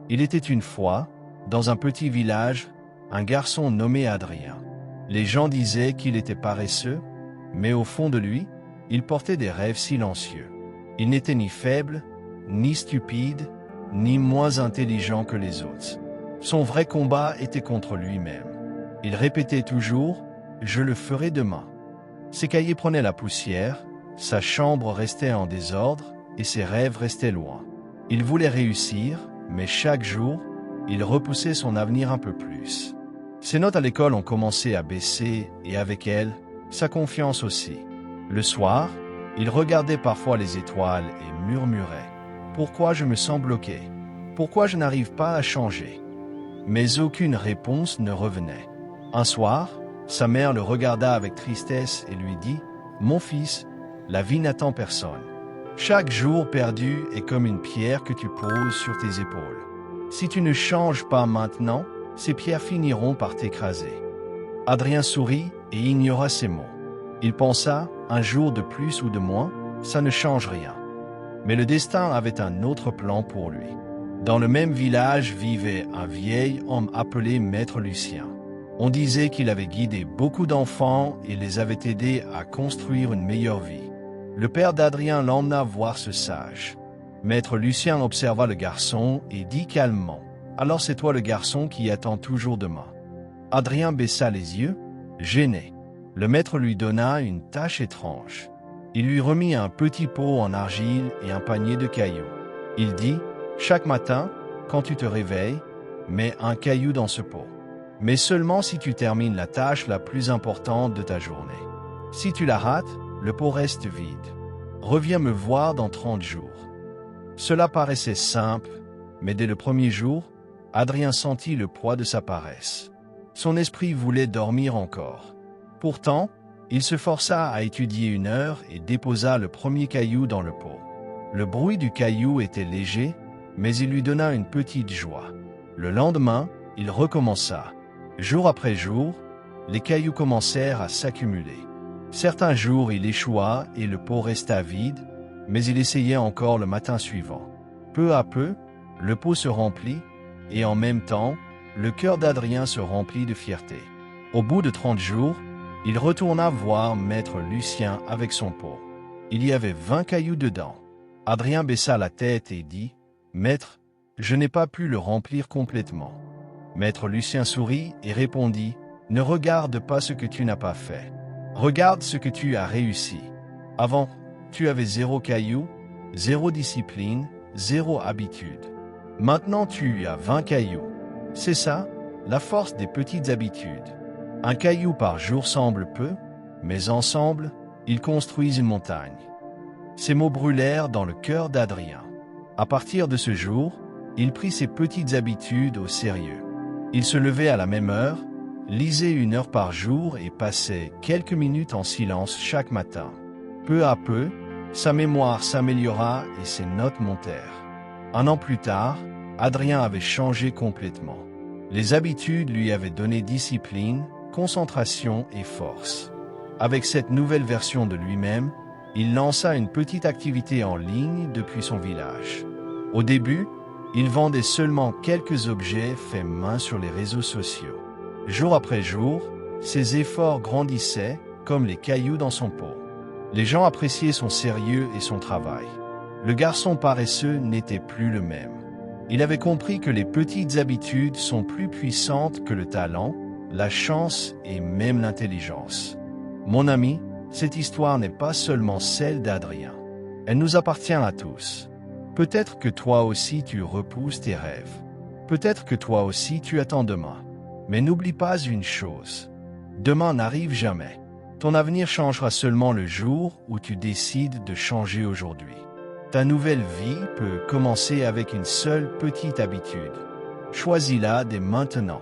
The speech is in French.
Il était une fois, dans un petit village, un garçon nommé Adrien. Les gens disaient qu'il était paresseux, mais au fond de lui, il portait des rêves silencieux. Il n'était ni faible, ni stupide, ni moins intelligent que les autres. Son vrai combat était contre lui-même. Il répétait toujours « Je le ferai demain ». Ses cahiers prenaient la poussière, sa chambre restait en désordre et ses rêves restaient loin. Il voulait réussir, mais chaque jour, il repoussait son avenir un peu plus. Ses notes à l'école ont commencé à baisser et avec elles, sa confiance aussi. Le soir, il regardait parfois les étoiles et murmurait « Pourquoi je me sens bloqué? Pourquoi je n'arrive pas à changer ?» Mais aucune réponse ne revenait. Un soir, sa mère le regarda avec tristesse et lui dit « Mon fils, la vie n'attend personne. Chaque jour perdu est comme une pierre que tu poses sur tes épaules. Si tu ne changes pas maintenant, ces pierres finiront par t'écraser. » Adrien sourit et ignora ces mots. Il pensa, un jour de plus ou de moins, ça ne change rien. Mais le destin avait un autre plan pour lui. Dans le même village vivait un vieil homme appelé Maître Lucien. On disait qu'il avait guidé beaucoup d'enfants et les avait aidés à construire une meilleure vie. Le père d'Adrien l'emmena voir ce sage. Maître Lucien observa le garçon et dit calmement « Alors c'est toi le garçon qui attend toujours demain. » Adrien baissa les yeux, gêné. Le maître lui donna une tâche étrange. Il lui remit un petit pot en argile et un panier de cailloux. Il dit « Chaque matin, quand tu te réveilles, mets un caillou dans ce pot. Mais seulement si tu termines la tâche la plus importante de ta journée. Si tu la rates, le pot reste vide. Reviens me voir dans 30 jours. » Cela paraissait simple, mais dès le premier jour, Adrien sentit le poids de sa paresse. Son esprit voulait dormir encore. Pourtant, il se força à étudier 1 heure et déposa le premier caillou dans le pot. Le bruit du caillou était léger, mais il lui donna une petite joie. Le lendemain, il recommença. Jour après jour, les cailloux commencèrent à s'accumuler. Certains jours, il échoua et le pot resta vide, mais il essayait encore le matin suivant. Peu à peu, le pot se remplit, et en même temps, le cœur d'Adrien se remplit de fierté. Au bout de 30 jours, il retourna voir Maître Lucien avec son pot. Il y avait 20 cailloux dedans. Adrien baissa la tête et dit « Maître, je n'ai pas pu le remplir complètement. » Maître Lucien sourit et répondit « Ne regarde pas ce que tu n'as pas fait. Regarde ce que tu as réussi. Avant, tu avais 0 cailloux, 0 discipline, 0 habitude. Maintenant, tu as 20 cailloux. C'est ça, la force des petites habitudes. Un caillou par jour semble peu, mais ensemble, ils construisent une montagne. » Ces mots brûlèrent dans le cœur d'Adrien. À partir de ce jour, il prit ses petites habitudes au sérieux. Il se levait à la même heure, lisait 1 heure par jour et passait quelques minutes en silence chaque matin. Peu à peu, sa mémoire s'améliora et ses notes montèrent. 1 an plus tard, Adrien avait changé complètement. Les habitudes lui avaient donné discipline, concentration et force. Avec cette nouvelle version de lui-même, il lança une petite activité en ligne depuis son village. Au début, il vendait seulement quelques objets faits main sur les réseaux sociaux. Jour après jour, ses efforts grandissaient comme les cailloux dans son pot. Les gens appréciaient son sérieux et son travail. Le garçon paresseux n'était plus le même. Il avait compris que les petites habitudes sont plus puissantes que le talent, la chance et même l'intelligence. Mon ami, cette histoire n'est pas seulement celle d'Adrien. Elle nous appartient à tous. Peut-être que toi aussi tu repousses tes rêves. Peut-être que toi aussi tu attends demain. Mais n'oublie pas une chose. Demain n'arrive jamais. Ton avenir changera seulement le jour où tu décides de changer aujourd'hui. Ta nouvelle vie peut commencer avec une seule petite habitude. Choisis-la dès maintenant.